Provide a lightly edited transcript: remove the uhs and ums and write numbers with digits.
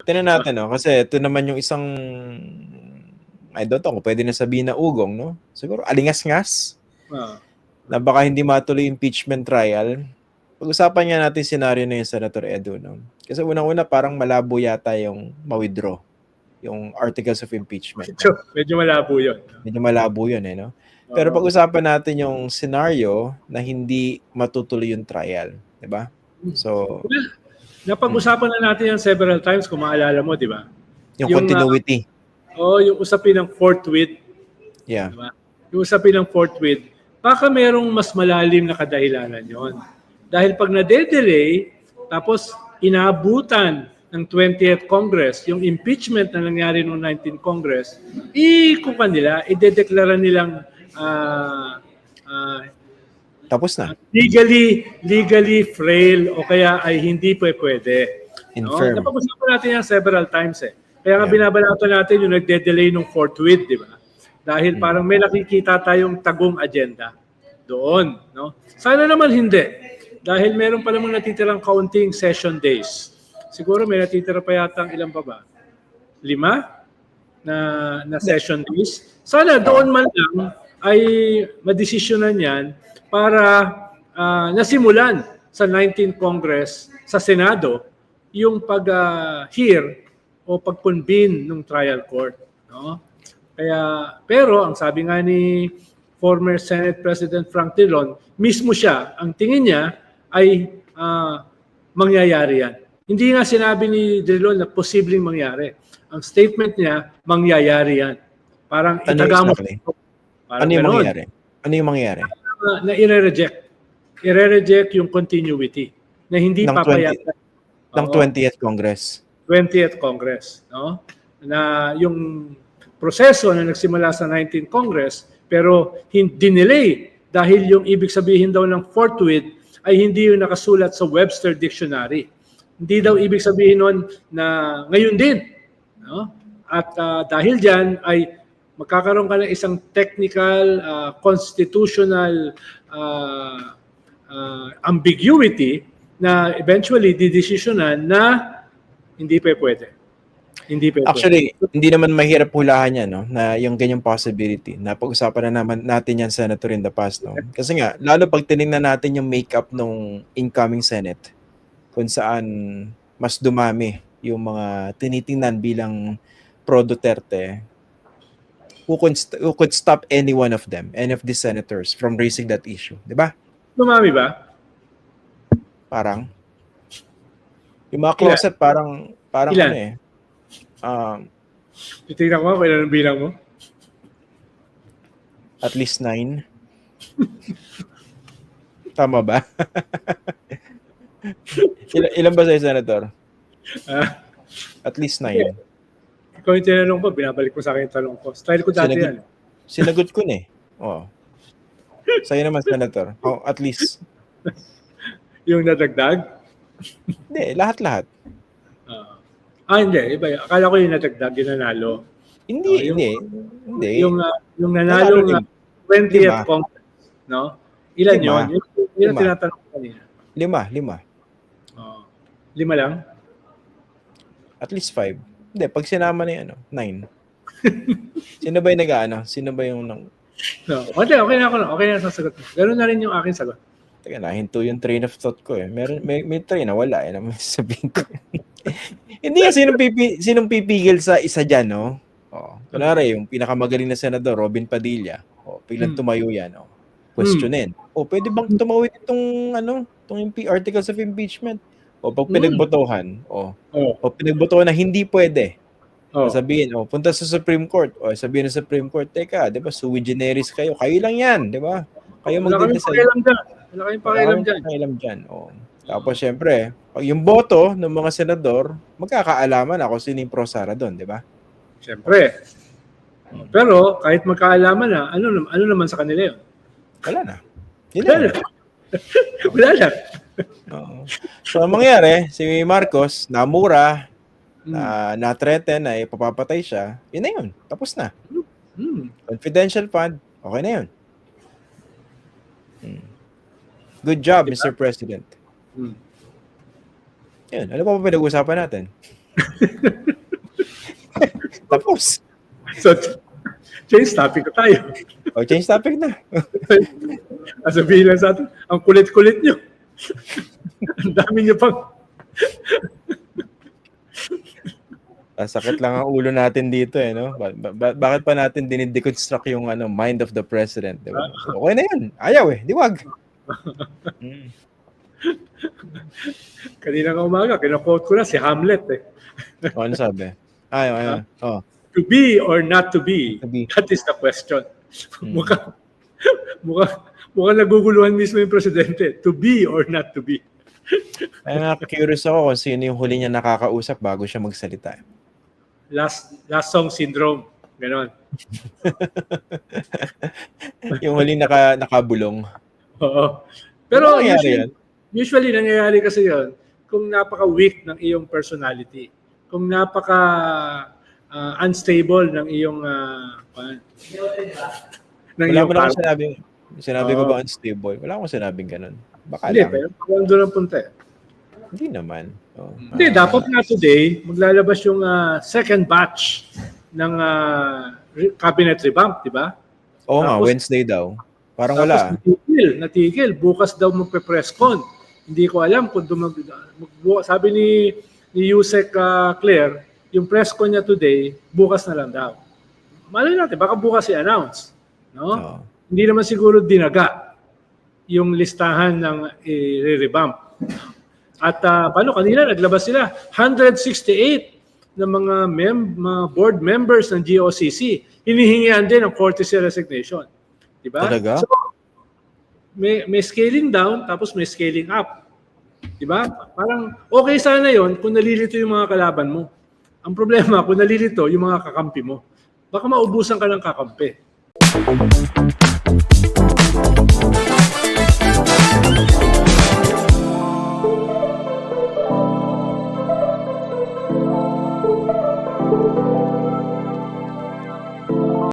tingnan natin, no? Kasi ito naman yung isang, I don't know kung pwede na sabihin na ugong, no? Siguro alingas-ngas na baka hindi matuloy impeachment trial. Pag-usapan nga natin scenario na yung Senator Edu, no? Kasi unang-una parang malabo yata yung ma-withdraw yung articles of impeachment. No? Medyo malabo yun. Medyo malabo yun, no? Pero pag-usapan natin yung scenario na hindi matutuloy yung trial, di ba? So, napag-usapan na natin yan several times kung maalala mo, di ba? yung continuity. Yung usapin ng forthwith. Yeah. Diba? Yung usapin ng forthwith, baka merong mas malalim na kadahilanan yon. Dahil pag nade-delay, tapos inaabutan ng 20th Congress, yung impeachment na nangyari noong 19th Congress, idedeklara nilang tapos na. Legally frail o kaya ay hindi pwede. Infirm. Napag-usapan natin yan several times eh. Kaya nga binabalatan natin yung nagde-delay ng forthwith, di ba? Dahil parang may nakikita tayong tagong agenda doon. No? Sana naman hindi. Dahil meron pa namang natitirang kaunting session days. Siguro may natitira pa yata ang ilang ba? 5 na session days. Sana doon man lang ay madesisyonan yan para nasimulan sa 19th Congress sa Senado yung pag-hear o pag-convene ng trial court. No? Pero ang sabi nga ni former Senate President Frank Drilon, mismo siya, ang tingin niya ay mangyayari yan. Hindi nga sinabi ni Drilon na posibleng mangyari. Ang statement niya, mangyayari yan. Parang itagamo. Ano yung mangyayari? Ano yung mangyayari? Na i-reject. I-reject yung continuity na hindi papayag ng 20th Congress. 20th Congress, no? Na yung proseso na nagsimula sa 19th Congress pero dinelay dahil yung ibig sabihin daw ng forthwith ay hindi yung nakasulat sa Webster Dictionary. Hindi daw ibig sabihin nun na ngayon din, no? At dahil diyan ay magkakaroon ka ng isang technical, constitutional ambiguity na eventually didesisyonan na hindi pwede. Actually, hindi naman mahirap hulahan yan, no? Na yung ganyang possibility. Napag-usapan na naman natin yan, Senator, in the past. No? Kasi nga, lalo pag tinignan natin yung makeup ng incoming Senate, kung saan mas dumami yung mga tinitingnan bilang pro-Duterte, who could stop any one of them, any of the senators from raising that issue. Di ba? Dumami ba? Parang. Yung mga closet, parang ilan? ano eh. Titignan ko, kailan ang bilang mo? At least 9. Tama ba? Ilan ba sa'yo, Senator? At least 9. Ikaw yung tinanong ko, binabalik ko sa akin yung tanong ko. Style ko dati yan. Sinagot ko na eh. Oo. Sa'yo naman, Senator. Oh, at least. Yung nadagdag? Hindi, lahat-lahat. Hindi. Iba. Akala ko yung nadagdag, yung nanalo. Hindi. Yung nanalo ng 20th Congress, no? Ilan yun? Yun ang tinatanong ko kanina. 5. 5 lang? At least 5. Hindi, pag sinama na yun, 9. Sino ba yung nag-aano? Sino ba yung nang... No. Okay na ako. Okay na sasagot mo. Ganoon na rin yung aking sagot. Teka na, hinto yung train of thought ko eh. May train na wala eh. Naman sabihin ko. Hindi nga, sinong pipigil sa isa dyan, no? Kunwari, yung pinakamagaling na senador, Robin Padilla. Biglang tumayo yan, questionin. Pwede bang tumawid itong articles of impeachment? Pag pinagbotohan, pinagbotohan na hindi pwede. Sabihin, punta sa Supreme Court. Sabihin ng Supreme Court, teka, di ba, sui generis kayo. Kayo lang yan, di ba? Kayo mag-decide. Wala kayong pakialam dyan. Tapos, syempre, pag yung boto ng mga senador, magkakaalaman ako sino yung pro-Sara doon, di ba? Syempre. Pero, kahit magkaalaman na, ano naman sa kanila yun? Wala na. Wala na. So, ang mangyari, si Marcos, namura, na-threaten na ipapapatay siya, yun na yun. Tapos na. Confidential fund, okay na yun. Good job, Mr. President. Yun. Ano pa pinag-uusapan natin? Tapos. So, change topic na tayo. O, change topic na. Sabihin lang sa atin, ang kulit-kulit nyo. Ang dami nyo pang... Sakit lang ang ulo natin dito eh, no? Bakit pa natin dinideconstruct yung mind of the president, di ba? Okay na yan. Ayaw eh, di wag. Kanina nga umaga, kina-quote ko na si Hamlet eh. Ano sabi? Ayaw. Oh. To be or not to be, To be. that is the question. Mukhang naguguluhan mismo yung presidente. To be or not to be. Kaya curious ako kung sino yung huli niya nakakausap bago siya magsalita. Last song syndrome. Ganon. Yung huli nakabulong. Oo. Pero Ano nangyari yan? usually nangyayari kasi yon kung napaka-weak ng iyong personality. Kung napaka unstable ng iyong Wala mo na akong sinabi ko ba unstable? Wala akong sinabing ganun. Baka Hindi, lang. pero kung doon ang punta eh. Hindi naman. Oh. Hindi, dapat na today, maglalabas yung second batch ng cabinet revamp, di ba? Oo nga, Tapos- Wednesday daw. Parang Tapos wala. natigil. Bukas daw magpe-press con. Hindi ko alam kung sabi ni Yusek Claire, yung press con niya today, bukas na lang daw. Malay natin, baka bukas i-announce. No? Oo. Hindi naman siguro dinaga yung listahan ng i-revamp. At paano, kanina naglabas sila, 168 na mga board members ng GOCC. Hinihingian din ang courtesy resignation. Diba? Talaga? So, may scaling down, tapos may scaling up. Diba? Parang okay sana yon kung nalilito yung mga kalaban mo. Ang problema, kung nalilito yung mga kakampi mo, baka maubusan ka ng kakampi.